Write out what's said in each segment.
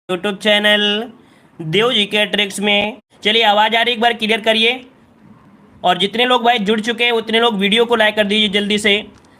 YouTube channel Dev ji के tricks में। चलिए आवाज़ आ रही, एक बार क्लियर करिए। और जितने लोग भाई जुड़ चुके हैं उतने लोग वीडियो को लाइक कर दीजिए जल्दी से।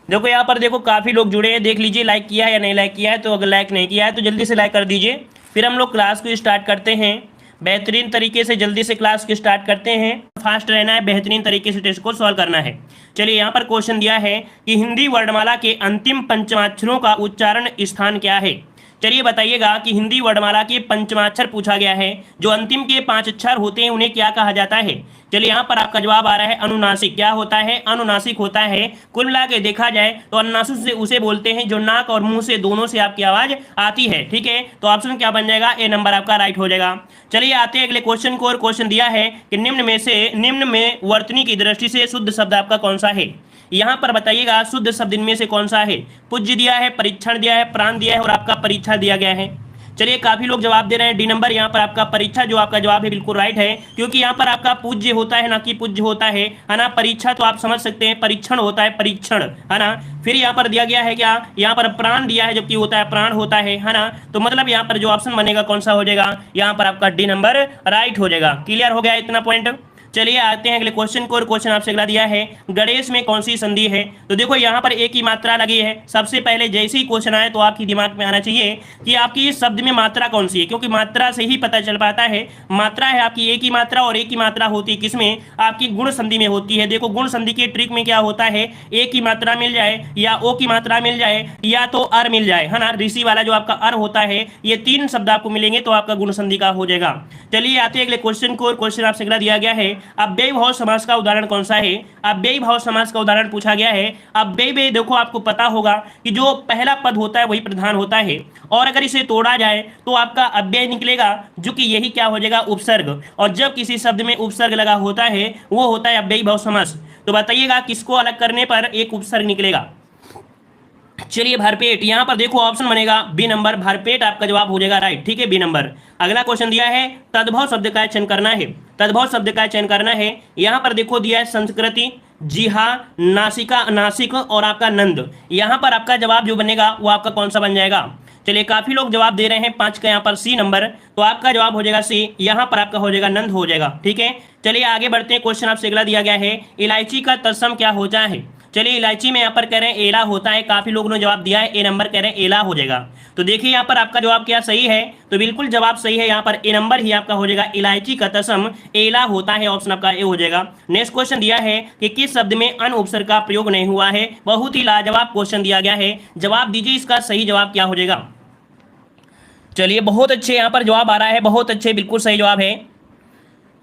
देखो यहाँ पर देखो काफ़ी लोग जुड़े हैं, देख लीजिए लाइक किया है या नहीं लाइक किया है। तो अगर लाइक नहीं किया है तो जल्दी से लाइक कर दीजिए। फिर हम लोग क्लास को स्टार्ट करते हैं बेहतरीन तरीके से। जल्दी से क्लास को स्टार्ट करते हैं। फास्ट रहना है, बेहतरीन तरीके से टेस्ट को सॉल्व करना है। चलिए यहाँ पर क्वेश्चन दिया है कि हिंदी वर्णमाला के अंतिम पंचमाक्षरों का उच्चारण स्थान क्या है। चलिए बताइएगा कि हिंदी वर्णमाला के पंचमाक्षर पूछा गया है, जो अंतिम के 5 अक्षर होते हैं उन्हें क्या कहा जाता है। चलिए यहाँ पर आपका जवाब आ रहा है अनुनासिक। क्या होता है? अनुनासिक होता है। कुल मिला के देखा जाए तो अनुनासिक से उसे बोलते हैं जो नाक और मुंह से दोनों से आपकी आवाज आती है। ठीक है, तो ऑप्शन क्या बन जाएगा? ए नंबर आपका राइट हो जाएगा। चलिए आते हैं अगले क्वेश्चन को। और क्वेश्चन दिया है कि निम्न में वर्तनी की दृष्टि से शुद्ध शब्द आपका कौन सा है। यहाँ पर बताइएगा शुद्ध शब्द इनमें से कौन सा है। पूज्य दिया है, परीक्षण दिया है, प्राण दिया है और आपका परीक्षा दिया गया है। चलिए काफी लोग जवाब दे रहे हैं डी नंबर। यहाँ पर आपका परीक्षा जो आपका जवाब है बिल्कुल राइट है, क्योंकि यहाँ पर आपका पूज्य होता है ना कि पूज्य होता है ना। परीक्षा तो आप समझ सकते हैं, परीक्षण होता है, परीक्षण है ना। फिर यहाँ पर दिया गया है क्या, यहाँ पर प्राण दिया है जबकि होता है प्राण होता है ना। तो मतलब यहाँ पर जो ऑप्शन बनेगा कौन सा हो जाएगा, यहाँ पर आपका डी नंबर राइट हो जाएगा। क्लियर हो गया इतना पॉइंट। चलिए आते हैं अगले क्वेश्चन को। और क्वेश्चन आपसे अगला दिया है गणेश में कौन सी संधि है। तो देखो यहाँ पर एक ही मात्रा लगी है। सबसे पहले जैसे ही क्वेश्चन आए तो आपके दिमाग में आना चाहिए कि आपकी इस शब्द में मात्रा कौन सी है, क्योंकि मात्रा से ही पता चल पाता है। मात्रा है आपकी एक ही मात्रा, और एक ही मात्रा होती है किसमें, आपकी गुण संधि में होती है। देखो गुण संधि के ट्रिक में क्या होता है, एक ही मात्रा मिल जाए या ओ की मात्रा मिल जाए या तो अर मिल जाए है ना। ऋषि वाला जो आपका अर होता है, ये 3 शब्द आपको मिलेंगे तो आपका गुण संधि का हो जाएगा। चलिए आते हैं अगले क्वेश्चन को। और क्वेश्चन आपसे अगला दिया गया है अव्ययी भाव समास का उदाहरण कौन सा है। अव्ययी भाव समास का उदाहरण पूछा गया है। अव्ययी में देखो आपको पता होगा कि जो पहला पद होता है वही प्रधान होता है, और अगर इसे तोड़ा जाए तो आपका अव्यय निकलेगा, जो कि यही क्या हो जाएगा, उपसर्ग। और जब किसी शब्द में उपसर्ग लगा होता है वो होता है अव्ययी भाव समास। तो बताइएगा किसको अलग करने पर एक उपसर्ग निकलेगा। चलिए भरपेट, यहां पर देखो ऑप्शन बनेगा बी नंबर, भरपेट आपका जवाब हो जाएगा राइट। ठीक है, बी नंबर। अगला क्वेश्चन दिया है तद्भव शब्द का चयन करना है। तद्भव शब्द का चयन करना है। यहां पर देखो दिया है संस्कृति, जी हाँ, नासिका, नासिक और आपका नंद। यहां पर आपका जवाब जो बनेगा वो आपका कौन सा बन जाएगा। चलिए काफी लोग जवाब दे रहे हैं 5 का यहाँ पर सी नंबर, तो आपका जवाब हो जाएगा सी। यहाँ पर आपका हो जाएगा नंद हो जाएगा। ठीक है, चलिए आगे बढ़ते हैं। क्वेश्चन आपसे अगला दिया गया है इलायची का तत्सम क्या होता है। चलिए इलायची में यहाँ पर कह रहे हैं एला होता है। काफी लोगों ने जवाब दिया है ए नंबर, कह रहे हैं एला हो जाएगा। तो देखिए यहाँ पर आपका जवाब क्या सही है, तो बिल्कुल जवाब सही है। यहाँ पर ए नंबर ही आपका हो जाएगा, इलायची का तत्सम एला होता है। ऑप्शन आपका ए हो जाएगा। नेक्स्ट क्वेश्चन दिया है कि किस शब्द में अन उपसर्ग का प्रयोग नहीं हुआ है। बहुत ही लाजवाब क्वेश्चन दिया गया है, जवाब दीजिए इसका सही जवाब क्या हो जाएगा। चलिए बहुत अच्छे यहाँ पर जवाब आ रहा है, बहुत अच्छे, बिल्कुल सही जवाब है।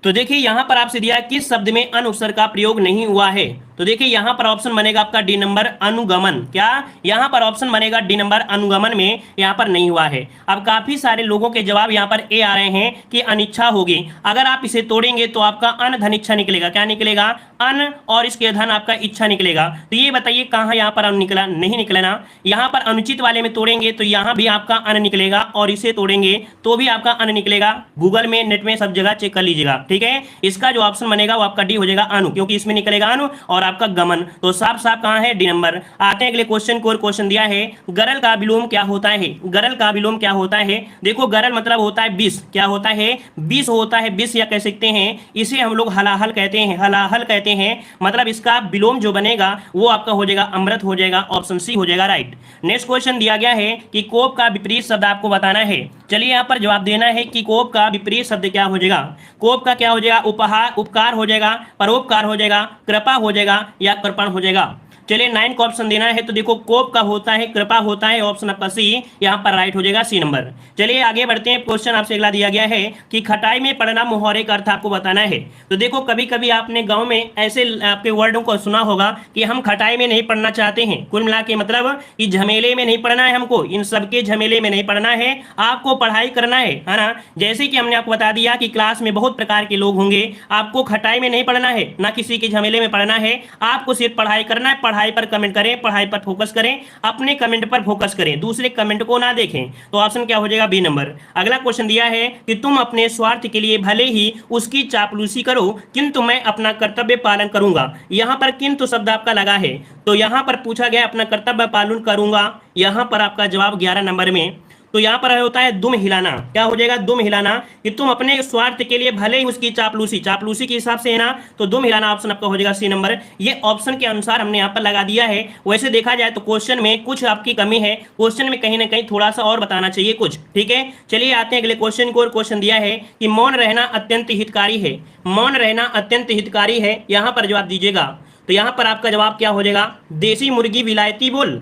तो देखिए यहां पर आपसे दिया है किस शब्द में अन उपसर्ग का प्रयोग नहीं हुआ है। तो देखिए यहां पर ऑप्शन बनेगा आपका डी नंबर, अनुगमन। क्या यहां पर ऑप्शन बनेगा डी नंबर, अनुगमन में यहां पर नहीं हुआ है। अब काफी सारे लोगों के जवाब यहां पर ए आ रहे हैं कि अनिच्छा होगी। अगर आप इसे तोड़ेंगे तो आपका अन धन इच्छा निकलेगा। क्या निकलेगा, अन और इसके धन आपका इच्छा निकलेगा। तो ये बताइए कहाँ यहाँ पर अन निकला, नहीं निकला ना। यहाँ पर अनुचित वाले में तोड़ेंगे तो यहाँ भी आपका अन निकलेगा, और इसे तोड़ेंगे तो भी आपका अन निकलेगा। गूगल में, नेट में सब जगह चेक कर लीजिएगा। ठीक है, इसका जो ऑप्शन बनेगा वो आपका डी हो जाएगा, अनु, क्योंकि इसमें निकलेगा अनु और आपका गमन। तो साफ साफ कहां है, डी नंबर। आते हैं अगले क्वेश्चन को। क्वेश्चन दिया है गरल का विलोम क्या होता है। गरल का विलोम क्या होता है। देखो गरल मतलब होता है विष। क्या होता है, विष होता है, विष या कह सकते हैं इसे हम लोग हलाहल कहते हैं, हलाहल कहते हैं। मतलब इसका विलोम जो बनेगा वो आपका हो जाएगा अमृत हो जाएगा। ऑप्शन सी हो जाएगा राइट। नेक्स्ट क्वेश्चन दिया गया है कि कोप का विपरीत शब्द आपको बताना है। चलिए यहाँ पर जवाब देना है कि कोप का विपरीत शब्द क्या हो जाएगा। कोप का क्या हो जाएगा, उपहार, उपकार हो जाएगा, परोपकार हो जाएगा, कृपा हो जाएगा या कृपण हो जाएगा। चलिए 9 को ऑप्शन देना है। तो देखो कोप का होता है, कृपा होता है। ऑप्शन आपका सी यहाँ पर राइट हो जाएगा, सी नंबर। चलिए आगे बढ़ते हैं। क्वेश्चन आपसे अगला दिया गया है कि खटाई में पढ़ना मुहावरे का अर्थ आपको बताना है। तो देखो कभी कभी आपने गांव में ऐसे आपके वर्डों को सुना होगा कि हम खटाई में नहीं पढ़ना चाहते हैं। कुल मिला के मतलब कि झमेले में नहीं पढ़ना है हमको, इन सबके झमेले में नहीं पढ़ना है, आपको पढ़ाई करना है ना। जैसे कि हमने आपको बता दिया कि क्लास में बहुत प्रकार के लोग होंगे, आपको खटाई में नहीं पढ़ना है, ना किसी के झमेले में पढ़ना है, आपको सिर्फ पढ़ाई करना है। पढ़ाई पर कमेंट करें, पढ़ाई पर फोकस करें, अपने कमेंट पर फोकस करें, दूसरे कमेंट को ना देखें। तो ऑप्शन क्या हो जाएगा, बी नंबर। अगला क्वेश्चन दिया है कि तुम अपने स्वार्थ के लिए भले ही उसकी चापलूसी करो, किंतु मैं अपना कर्तव्य पालन करूंगा। यहां पर किंतु शब्द आपका लगा है, तो यहां पर पूछा गया अपना कर्तव्य पालन करूंगा। यहां पर आपका जवाब 11 नंबर में तो यहाँ पर होता है दुम हिलाना। क्या हो जाएगा? दुम हिलाना, कि तुम अपने स्वार्थ के लिए भले ही उसकी चापलूसी चापलूसी के हिसाब से है ना, तो दुम हिलाना ऑप्शन आपका हो जाएगा सी नंबर। ये ऑप्शन के अनुसार हमने यहाँ पर लगा दिया है। वैसे देखा जाए तो क्वेश्चन में कुछ आपकी कमी है, क्वेश्चन में कहीं ना कहीं थोड़ा सा और बताना चाहिए कुछ। ठीक है, चलिए आते हैं अगले क्वेश्चन को। और क्वेश्चन दिया है कि मौन रहना अत्यंत हितकारी है। मौन रहना अत्यंत हितकारी है, यहां पर जवाब दीजिएगा। तो यहां पर आपका जवाब क्या हो जाएगा? देसी मुर्गी विलायती बोल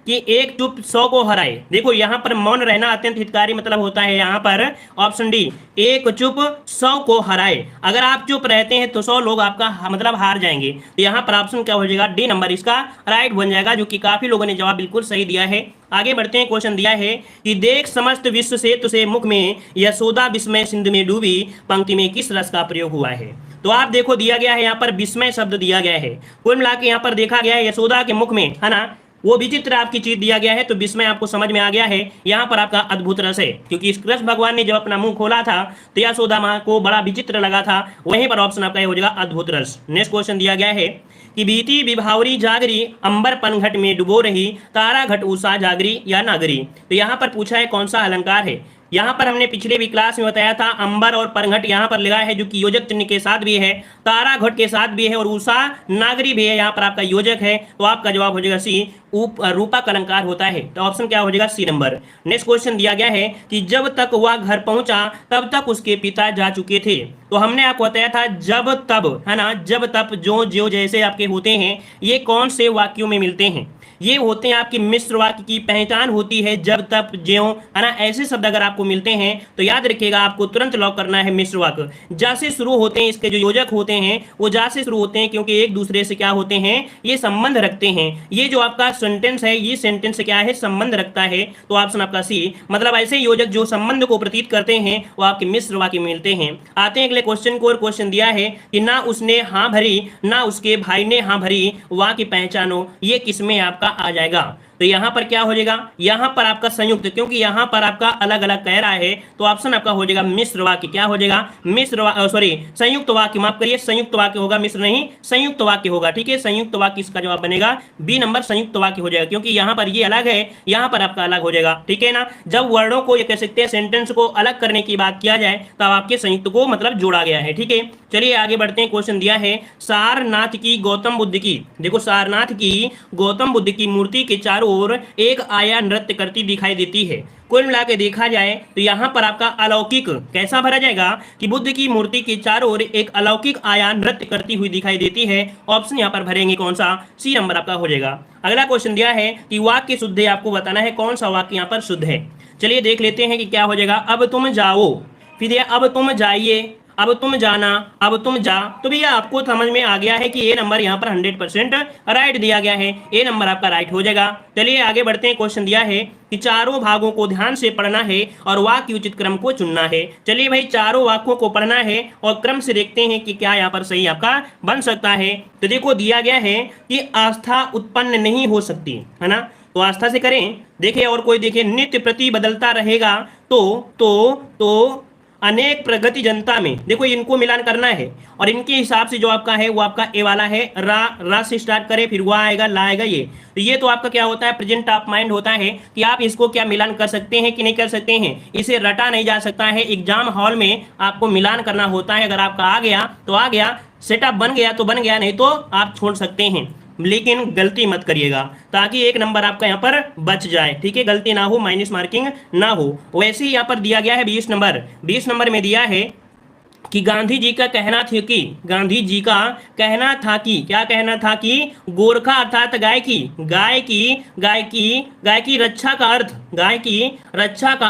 कि एक चुप 100 को हराए। देखो यहां पर मौन रहना अत्यंत हितकारी मतलब होता है यहां पर ऑप्शन डी, एक चुप 100 को हराए। अगर आप चुप रहते हैं तो 100 लोग आपका मतलब हार जाएंगे। तो यहां पर ऑप्शन क्या हो जाएगा? डी नंबर इसका राइट बन जाएगा, जो कि काफी लोगों ने जवाब बिल्कुल सही दिया है। आगे बढ़ते हैं। क्वेश्चन दिया है कि देख समस्त विश्व से तुझे मुख में यशोदा विस्मय सिंध में डूबी पंक्ति में किस रस का प्रयोग हुआ है? तो आप देखो दिया गया है यहाँ पर विस्मय शब्द दिया गया है। कुल मिला के यहाँ पर देखा गया है यशोदा के मुख में, है ना, वो विचित्र आपकी चीज दिया गया है, तो विस्मय आपको समझ में आ गया है। यहाँ पर आपका अद्भुत रस है, क्योंकि कृष्ण भगवान ने जब अपना मुंह खोला था तो यशोदा माँ को बड़ा विचित्र लगा था। वहीं पर ऑप्शन आपका हो जाएगा अद्भुत रस। नेक्स्ट क्वेश्चन दिया गया है कि बीती विभावरी जागरी अंबर पनघट में डुबो रही तारा घट उषा जागरी या नागरी। तो यहाँ पर पूछा है कौन सा अलंकार है। यहाँ पर हमने पिछले भी क्लास में बताया था अंबर और परघट यहाँ पर लगा है, जो कि योजक चिन्ह के साथ भी है, तारा घट के साथ भी है, और उषा नागरी भी है, यहाँ पर आपका योजक है। तो आपका जवाब हो जाएगा सी, रूपा का अलंकार होता है। तो ऑप्शन क्या हो जाएगा? सी नंबर। नेक्स्ट क्वेश्चन दिया गया है कि जब तक वह घर पहुंचा तब तक उसके पिता जा चुके थे। तो हमने आपको बताया था जब तब, है ना, जब तब जो जो जैसे आपके होते हैं, ये कौन से वाक्यों में मिलते हैं? ये होते हैं आपकी मिश्र वाक्य की पहचान होती है जब तब ज्यों, है ना, ऐसे शब्द अगर आपको मिलते हैं तो याद रखिएगा आपको तुरंत लॉक करना है मिश्र वाक्य। जा से शुरू होते हैं, इसके जो योजक होते हैं वो जा से शुरू होते हैं, क्योंकि एक दूसरे से क्या होते हैं, ये संबंध रखते हैं। ये जो आपका सेंटेंस है, ये सेंटेंस क्या है, संबंध रखता है। तो ऑप्शन आपका सी, मतलब ऐसे योजक जो संबंध को प्रतीत करते हैं वो आपके मिश्र वाक्य में मिलते हैं। आते हैं अगले क्वेश्चन को। और क्वेश्चन दिया है कि ना उसने हाँ भरी ना उसके भाई ने हाँ भरी, वाक्य पहचानो, ये किसमें आपका आ जाएगा? तो यहां पर क्या हो जाएगा? यहां पर आपका संयुक्त, क्योंकि यहां पर आपका अलग अलग कह रहा है, तो ऑप्शन आपका हो जाएगा मिश्र वाक्य। क्या हो जाएगा? मिश्र सॉरी संयुक्त वाक्य, माफ करिए, संयुक्त वाक्य होगा, मिश्र नहीं, संयुक्त वाक्य होगा। ठीक है, संयुक्त वाक्य इसका जवाब बनेगा बी नंबर, संयुक्त वाक्य हो जाएगा, क्योंकि यहां पर ये अलग है, यहां पर आपका अलग हो जाएगा। ठीक है ना, जब वर्णों को, ये कह सकते हैं सेंटेंस को अलग करने की बात किया जाए तब आपके संयुक्त को मतलब जोड़ा गया है। ठीक है, चलिए आगे बढ़ते हैं। क्वेश्चन दिया है सारनाथ की गौतम बुद्ध की, देखो सारनाथ की गौतम बुद्ध की मूर्ति के चारों ओर एक आया नृत्य करती दिखाई देती है। कुल मिला के देखा जाए तो यहाँ पर आपका अलौकिक कैसा भरा जाएगा कि बुद्ध की मूर्ति के चारों ओर एक अलौकिक आया नृत्य करती हुई दिखाई देती है। ऑप्शन यहाँ पर भरेंगे कौन सा? सी नंबर आपका हो जाएगा। अगला क्वेश्चन दिया है कि वाक्य शुद्ध है, आपको बताना है कौन सा वाक्य यहाँ पर शुद्ध है। चलिए देख लेते हैं कि क्या हो जाएगा। अब तुम जाओ, फिर अब तुम जाइए, अब तुम जाना, अब तुम जा। तो भैया आपको समझ में आ गया है कि ए नंबर यहाँ पर 100% राइट दिया गया है, ए नंबर आपका राइट हो जाएगा। चलिए आगे बढ़ते हैं। क्वेश्चन दिया है कि चारों भागों को ध्यान से पढ़ना है और वाक्य उचित क्रम को चुनना है। चलिए भाई चारों वाक्यों को पढ़ना है और क्रम से देखते हैं कि क्या यहाँ पर सही आपका बन सकता है। तो देखो दिया गया है कि आस्था उत्पन्न नहीं हो सकती, है ना, तो आस्था से करें। देखिए और कोई देखे नित्य प्रति बदलता रहेगा तो अनेक प्रगति जनता में, देखो इनको मिलान करना है और इनके हिसाब से जो आपका है वो आपका ए वाला है, रा से स्टार्ट करे, फिर वह आएगा, ला आएगा, ये तो आपका क्या होता है, प्रेजेंट ऑफ माइंड होता है कि आप इसको क्या मिलान कर सकते हैं कि नहीं कर सकते हैं। इसे रटा नहीं जा सकता है, एग्जाम हॉल में आपको मिलान करना होता है। अगर आपका आ गया तो आ गया, सेटअप बन गया तो बन गया, नहीं तो आप छोड़ सकते हैं, लेकिन गलती मत करिएगा ताकि एक नंबर आपका यहाँ पर बच जाए। ठीक है, गलती ना हो, माइनस मार्किंग ना हो। वैसे ही यहाँ पर दिया गया है 20 नंबर, 20 नंबर में दिया है कि गांधी जी का कहना था कि, गांधी जी का कहना था कि, क्या कहना था कि गोरखा अर्थात गाय की रक्षा का अर्थ, गाय की रक्षा का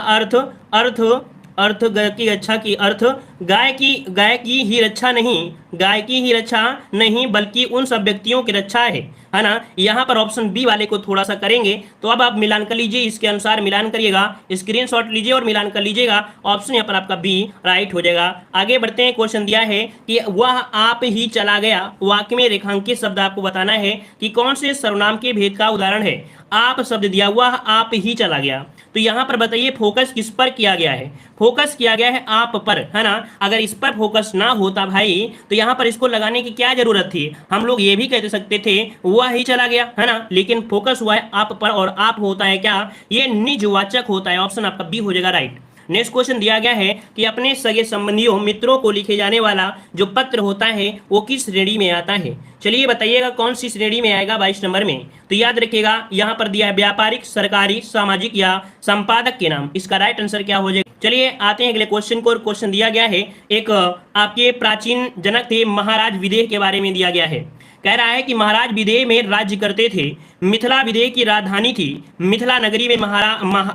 अर्थ की रक्षा की अर्थ गाय की ही रक्षा नहीं, गाय की ही रक्षा नहीं बल्कि उन सब व्यक्तियों की रक्षा है ना। यहाँ पर ऑप्शन बी वाले को थोड़ा सा करेंगे तो अब आप मिलान कर लीजिए, इसके अनुसार मिलान करिएगा, स्क्रीनशॉट लीजिए और मिलान कर लीजिएगा। ऑप्शन यहाँ पर आपका बी राइट हो जाएगा। आगे बढ़ते हैं। क्वेश्चन दिया है कि वह आप ही चला गया, वाक्य में रेखांकित शब्द आपको बताना है कि कौन से सर्वनाम के भेद का उदाहरण है। आप शब्द दिया, वह आप ही चला गया, तो यहाँ पर बताइए फोकस किस पर किया गया है? फोकस किया गया है आप पर, है ना। अगर इस पर फोकस ना होता भाई तो यहाँ पर इसको लगाने की क्या जरूरत थी? हम लोग ये भी कह सकते थे वह ही चला गया, है ना, लेकिन फोकस हुआ है आप पर, और आप होता है क्या? ये निजवाचक होता है। ऑप्शन आपका बी हो जाएगा राइट। नेक्स्ट क्वेश्चन दिया गया है कि अपने सगे संबंधियों मित्रों को लिखे जाने वाला जो पत्र होता है वो किस श्रेणी में आता है? चलिए बताइएगा कौन सी श्रेणी में आएगा 22 नंबर में। तो याद रखिएगा यहाँ पर दिया है व्यापारिक, सरकारी, सामाजिक या संपादक के नाम। इसका राइट आंसर क्या हो जाएगा? चलिए आते हैं अगले क्वेश्चन को। क्वेश्चन दिया गया है एक आपके प्राचीन जनक थे महाराज विदेह के बारे में दिया गया है। कह रहा है कि महाराज विदेह में राज्य करते थे। मिथिला विदेह की राजधानी थी। मिथिला नगरी में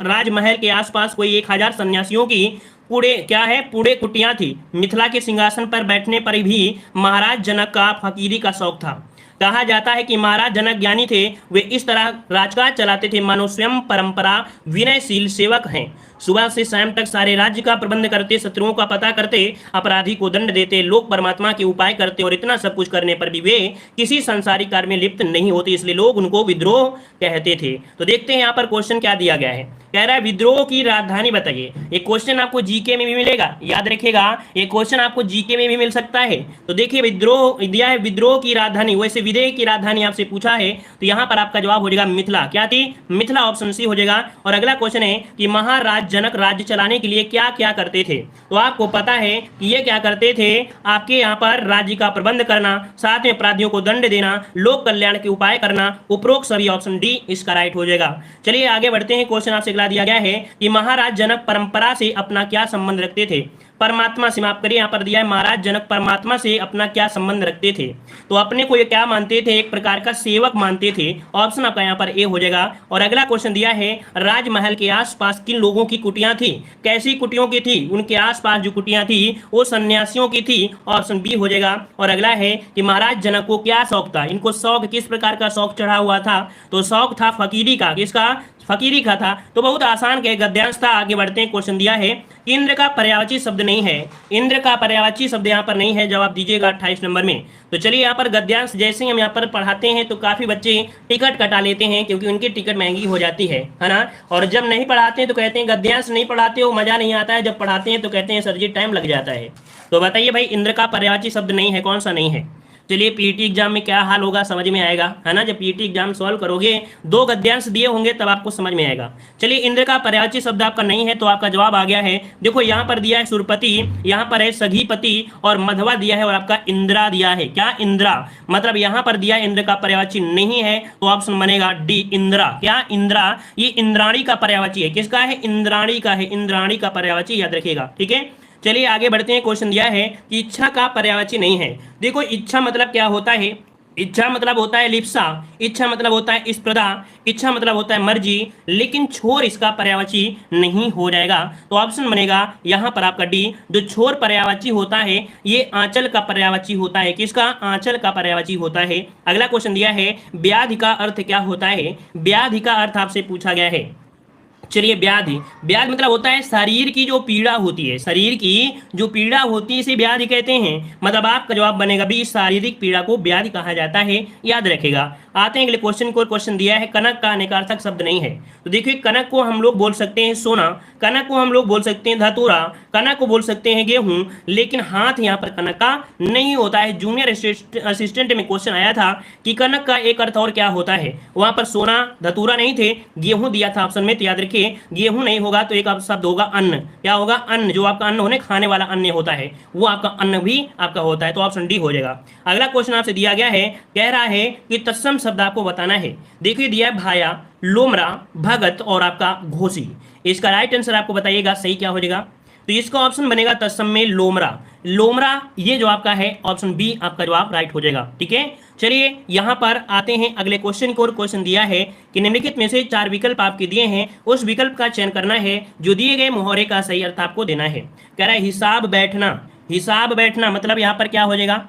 राजमहल के आसपास कोई 1000 सन्यासियों की पूरे कुटियां थी। मिथिला के सिंहासन पर बैठने पर भी महाराज जनक का फकीरी का शौक था। कहा जाता है कि महाराज जनक ज्ञानी थे। वे इस तरह राजकाज चलाते थे मानो स्वयं परंपरा विनयशील सेवक हैं। सुबह से शाम तक सारे राज्य का प्रबंध करते, शत्रुओं का पता करते, अपराधी को दंड देते, लोक परमात्मा के उपाय करते, और इतना सब कुछ करने पर भी वे किसी संसारिक कार्य में लिप्त नहीं होते, इसलिए लोग उनको विद्रोह कहते थे। तो देखते हैं यहाँ पर क्वेश्चन क्या दिया गया है। कह रहा है विद्रोह की राजधानी बताइए। एक क्वेश्चन आपको जीके में भी मिलेगा, याद रखिएगा, एक क्वेश्चन आपको जीके में भी मिल सकता है। तो देखिए विद्रोह दिया है, विद्रोह की राजधानी, वैसे विदेह की राजधानी आपसे पूछा है, तो यहाँ पर आपका जवाब हो जाएगा मिथिला। क्या थी? मिथिला, ऑप्शन सी हो जाएगा। और अगला क्वेश्चन है कि महाराज जनक राज्य चलाने के लिए क्या क्या करते थे? तो आपको पता है कि ये क्या करते थे, आपके यहाँ पर राज्य का प्रबंध करना, साथ में अपराधियों को दंड देना, लोक कल्याण के उपाय करना, उपरोक्त सभी। ऑप्शन डी इसका राइट हो जाएगा। चलिए आगे बढ़ते हैं। क्वेश्चन आपसे अगला दिया गया है कि महाराज जनक परंपरा से अपना क्या संबंध रखते थे? परमात्मा से, माफ करिए, यहाँ पर दिया है महाराज जनक परमात्मा से अपना क्या संबंध रखते थे? तो अपने को ये क्या मानते थे? एक प्रकार का सेवक मानते थे। ऑप्शन आपका यहाँ पर ए हो जाएगा। और अगला क्वेश्चन दिया है राजमहल के आसपास किन लोगों की कुटियां थी? कैसी कुटियों की थी? उनके आसपास जो कुटियां थी वो सन्यासियों की थी। ऑप्शन बी हो जाएगा। और अगला है कि महाराज जनक को क्या शौक था? इनको शौक किस प्रकार का शौक चढ़ा हुआ था? तो शौक था फकीरी का। किसका? फकीरी का था। तो बहुत आसान के गद्यांश था। आगे बढ़ते हैं। क्वेश्चन दिया है इंद्र का पर्यायवाची शब्द नहीं है। इंद्र का पर्यायवाची शब्द यहाँ पर नहीं है। जवाब दीजिएगा 28 नंबर में। तो चलिए यहाँ पर गद्यांश जैसे ही हम यहाँ पर पढ़ाते हैं तो काफी बच्चे टिकट कटा लेते हैं, क्योंकि उनकी टिकट महंगी हो जाती है ना। और जब नहीं पढ़ाते हैं तो कहते हैं गद्यांश नहीं पढ़ाते हो, मजा नहीं आता है। जब पढ़ाते हैं तो कहते हैं सर जी टाइम लग जाता है। तो बताइए भाई इंद्र का पर्यायवाची शब्द नहीं है, कौन सा नहीं है? चलिए पीटी एग्जाम में क्या हाल होगा समझ में आएगा, है ना। जब पीटी एग्जाम सॉल्व करोगे, 2 गद्यांश दिए होंगे तब आपको समझ में आएगा। चलिए इंद्र का पर्यायवाची शब्द आपका नहीं है, तो आपका जवाब आ गया है। देखो यहाँ पर दिया है सुरपति, यहाँ पर है सघीपति और मधवा दिया है, और आपका इंद्रा दिया है। क्या? इंद्रा। मतलब यहाँ पर दिया इंद्र का पर्यायवाची नहीं है, तो ऑप्शन बनेगा डी इंद्रा। क्या? इंद्रा। ये इंद्राणी का पर्यायवाची है। किसका है? इंद्राणी का है। इंद्राणी का पर्यायवाची याद रखिएगा, ठीक है। चलिए आगे बढ़ते हैं। क्वेश्चन दिया है कि इच्छा का पर्यायवाची नहीं है। देखो इच्छा मतलब क्या होता है? इच्छा मतलब होता है लिप्सा, इच्छा मतलब होता है स्पर्धा, इच्छा मतलब होता है मर्जी, लेकिन छोर इसका पर्यायवाची नहीं हो जाएगा। तो ऑप्शन बनेगा यहाँ पर आपका डी। जो छोर पर्यायवाची होता है ये आंचल का पर्यायवाची होता है। किसका? आंचल का पर्यायवाची होता है। अगला क्वेश्चन दिया है व्याधि का अर्थ क्या होता है? व्याधि का अर्थ आपसे पूछा गया है। चलिए व्याधि, व्याधि मतलब होता है शरीर की जो पीड़ा होती है, शरीर की जो पीड़ा होती है इसे व्याधि कहते हैं। मतलब आपका जवाब बनेगा भी, शारीरिक पीड़ा को व्याधि कहा जाता है, याद रखेगा। आते हैं अगले क्वेश्चन को। क्वेश्चन दिया है कनक का अनेकार्थक शब्द नहीं है। तो देखिए कनक को हम लोग बोल सकते हैं सोना, कनक को हम लोग बोल सकते हैं धतूरा, कनक को बोल सकते हैं गेहूं, लेकिन हाथ यहाँ पर कनक का नहीं होता है। जूनियर असिस्टेंट में क्वेश्चन आया था कि कनक का एक अर्थ और क्या होता है, वहां पर सोना धतूरा नहीं थे, गेहूं दिया था ऑप्शन में। तो याद रखिए गेहूं नहीं होगा तो एक शब्द होगा अन्न। क्या होगा? अन्न। जो आपका अन्न होने खाने वाला अन्न होता है वो आपका अन्न भी आपका होता है। तो ऑप्शन डी हो जाएगा। अगला क्वेश्चन आपसे दिया गया है, कह रहा है कि तत्सम शब्द आपको बताना है। देखिए दिया है भाया, लोमरा, भगत और आपका घोसी। इसका राइट आंसर आपको बताइएगा सही क्या हो जाएगा। तो इसका ऑप्शन बनेगा तत्सम में लोमरा। लोमरा ये जो आपका है ऑप्शन बी आपका जवाब राइट हो जाएगा, ठीक है। चलिए यहाँ पर आते हैं अगले क्वेश्चन को। क्वेश्चन दिया है कि निम्नलिखित में से 4 विकल्प आपके दिए हैं, उस विकल्प का चयन करना है जो दिए गए मुहावरे का सही अर्थ आपको देना है। कह रहा है हिसाब बैठना। हिसाब बैठना मतलब यहाँ पर क्या हो जाएगा?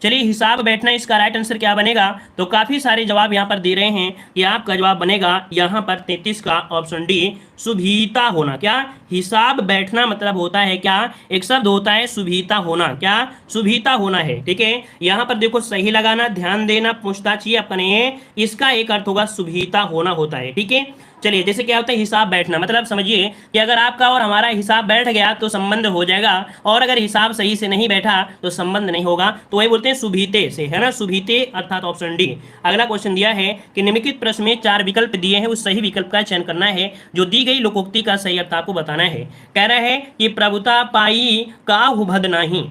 चलिए हिसाब बैठना, इसका राइट आंसर क्या बनेगा? तो काफी सारे जवाब यहाँ पर दे रहे हैं कि आपका जवाब बनेगा यहाँ पर 33 का ऑप्शन डी, सुभीता होना। क्या? हिसाब बैठना मतलब होता है क्या? एक शब्द होता है सुभीता होना। क्या? सुभीता होना है, ठीक है। यहाँ पर देखो सही लगाना, ध्यान देना, पूछताछ ये अपने, इसका एक अर्थ होगा सुभीता होना होता है, ठीक है। चलिए, जैसे क्या होता है हिसाब बैठना, मतलब समझिए कि अगर आपका और हमारा हिसाब बैठ गया तो संबंध हो जाएगा, और अगर हिसाब सही से नहीं बैठा तो संबंध नहीं होगा। तो वही बोलते हैं सुभीते से, है ना, सुभीते अर्थात ऑप्शन डी। अगला क्वेश्चन दिया है कि निम्नलिखित प्रश्न में 4 विकल्प दिए हैं, उस सही विकल्प का चयन करना है, जो दी गई लोकोक्ति का सही अर्थ आपको बताना है। कह रहा है कि प्रभुता पाई काहु भद नाही,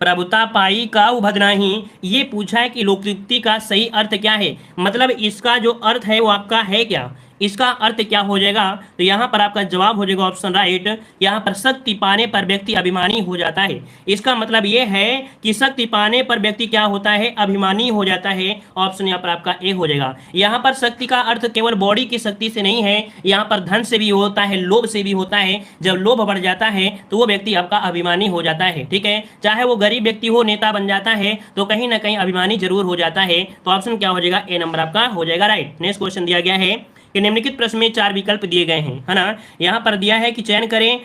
प्रभुता पाई काहु भद नाही, ये पूछा है कि लोकोक्ति का सही अर्थ क्या है, मतलब इसका जो अर्थ है वो आपका है क्या, इसका अर्थ क्या हो जाएगा। तो यहाँ पर आपका जवाब हो जाएगा ऑप्शन राइट, यहाँ पर शक्ति पाने पर व्यक्ति अभिमानी हो जाता है। इसका मतलब ये है कि शक्ति पाने पर व्यक्ति क्या होता है, अभिमानी हो जाता है। ऑप्शन यहाँ पर आपका ए हो जाएगा। यहाँ पर शक्ति का अर्थ केवल बॉडी की शक्ति से नहीं है, यहाँ पर धन से भी होता है, लोभ से भी होता है। जब लोभ बढ़ जाता है तो वो व्यक्ति आपका अभिमानी हो जाता है, ठीक है। चाहे वो गरीब व्यक्ति हो, नेता बन जाता है तो कहीं ना कहीं अभिमानी जरूर हो जाता है। तो ऑप्शन क्या हो जाएगा, ए नंबर आपका हो जाएगा राइट। नेक्स्ट क्वेश्चन दिया गया है कि निम्नलिखित प्रश्न में 4 विकल्प दिए गए हैं, है ना। यहाँ पर दिया है कि चयन करें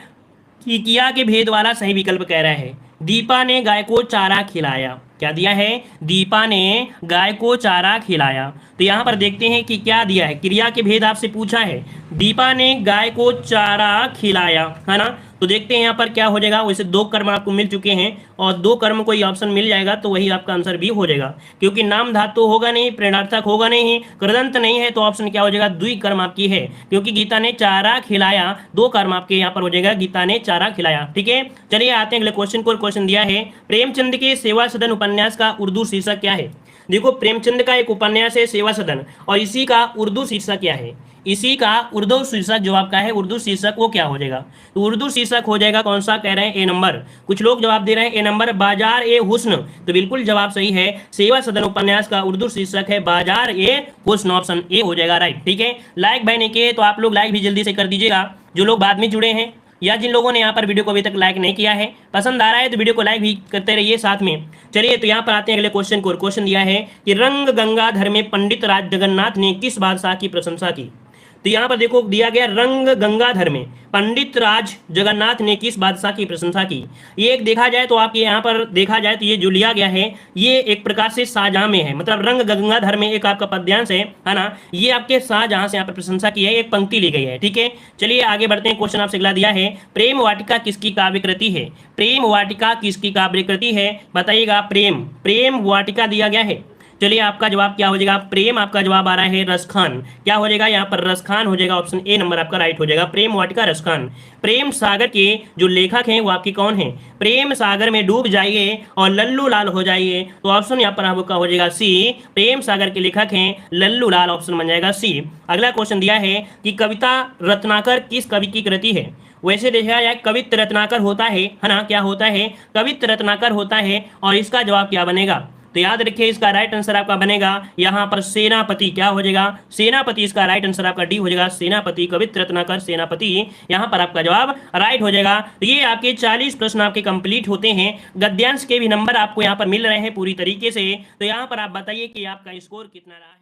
कि किया के भेद वाला सही विकल्प कह रहा है। दीपा ने गाय को चारा खिलाया, क्या दिया है, दीपा ने गाय को चारा खिलाया। तो यहाँ पर देखते हैं कि क्या दिया है, क्रिया के भेद आपसे पूछा है, दीपा ने गाय को चारा खिलाया, है ना। तो देखते हैं यहाँ पर क्या हो जाएगा। वैसे 2 कर्म आपको मिल चुके हैं और 2 कर्म कोई ऑप्शन मिल जाएगा तो वही आपका आंसर भी हो जाएगा, क्योंकि नाम धातु होगा नहीं, प्रेरणार्थक होगा नहीं, कृदंत नहीं है, तो ऑप्शन क्या हो जाएगा, द्विकर्म आपकी है, क्योंकि गीता ने चारा खिलाया, 2 कर्म आपके यहाँ पर हो जाएगा, गीता ने चारा खिलाया, ठीक है। चलिए आते हैं अगले क्वेश्चन को। क्वेश्चन दिया है प्रेमचंद के सेवा सदन उपन्यास का उर्दू शीर्षक क्या है। देखो, प्रेमचंद का एक उपन्यास है सेवा सदन, और इसी का उर्दू शीर्षक क्या है, इसी का उर्दू शीर्षक जो आपका है, उर्दू शीर्षक वो क्या हो जाएगा। तो उर्दू शीर्षक हो जाएगा कौन सा, कह रहे हैं ए नंबर। कुछ लोग जवाब दे रहे हैं ए नंबर, बाजार ए हुस्न। तो बिल्कुल जवाब सही है, सेवा सदन उपन्यास का उर्दू शीर्षक है बाजार ए हुस्न, ऑप्शन ए हो जाएगा राइट, ठीक है। लाइक भाई नहीं किए तो आप लोग लाइक भी जल्दी से कर दीजिएगा, जो लोग बाद में जुड़े हैं या जिन लोगों ने यहाँ पर वीडियो को अभी तक लाइक नहीं किया है, पसंद आ रहा है तो वीडियो को लाइक भी करते रहिए साथ में। चलिए तो यहाँ पर आते हैं अगले क्वेश्चन को। क्वेश्चन दिया है कि रंग गंगाधर में पंडित राज जगन्नाथ ने किस बादशाह की प्रशंसा की। तो यहाँ पर देखो दिया गया रंग गंगाधर में पंडित राज जगन्नाथ ने किस बादशाह की प्रशंसा की। ये एक देखा जाए तो आपके यहाँ पर देखा जाए तो ये जो लिया गया है ये एक प्रकार से शाहजहां में है, मतलब रंग गंगाधर में एक आपका पद्यांश है ना, ये आपके शाहजहां से यहाँ पर प्रशंसा की है, एक पंक्ति ली गई है, ठीक है। चलिए आगे बढ़ते हैं। क्वेश्चन आपसे अगला दिया है प्रेम वाटिका किसकी काव्य कृति है। प्रेम वाटिका किसकी काव्य कृति है बताइएगा। प्रेम, प्रेम वाटिका दिया गया है। चलिए आपका जवाब क्या हो जाएगा, प्रेम आपका जवाब आ रहा है रसखान। क्या हो जाएगा यहाँ पर, रसखान हो जाएगा, ऑप्शन ए नंबर आपका राइट हो जाएगा, प्रेम वाटिका रसखान। प्रेम सागर के जो लेखक हैं वो आपके कौन हैं, प्रेम सागर में डूब जाइए और लल्लू लाल हो जाइए। तो ऑप्शन यहाँ पर आपका हो जाएगा सी, प्रेम सागर के लेखक हैं लल्लू लाल, ऑप्शन बन जाएगा सी। अगला क्वेश्चन दिया है कि कविता रत्नाकर किस कवि की कृति है। वैसे देखा जाए कवित्त रत्नाकर होता है ना, क्या होता है, कवित्त रत्नाकर होता है, और इसका जवाब क्या बनेगा। तो याद रखिए इसका राइट आंसर आपका बनेगा यहाँ पर सेनापति। क्या हो जाएगा, सेनापति, इसका राइट आंसर आपका डी हो जाएगा, सेनापति, कवित्त रत्नाकर सेनापति, यहाँ पर आपका जवाब राइट हो जाएगा। तो ये आपके 40 प्रश्न आपके कंप्लीट होते हैं। गद्यांश के भी नंबर आपको यहाँ पर मिल रहे हैं पूरी तरीके से। तो यहाँ पर आप बताइए कि आपका स्कोर कितना रहा है।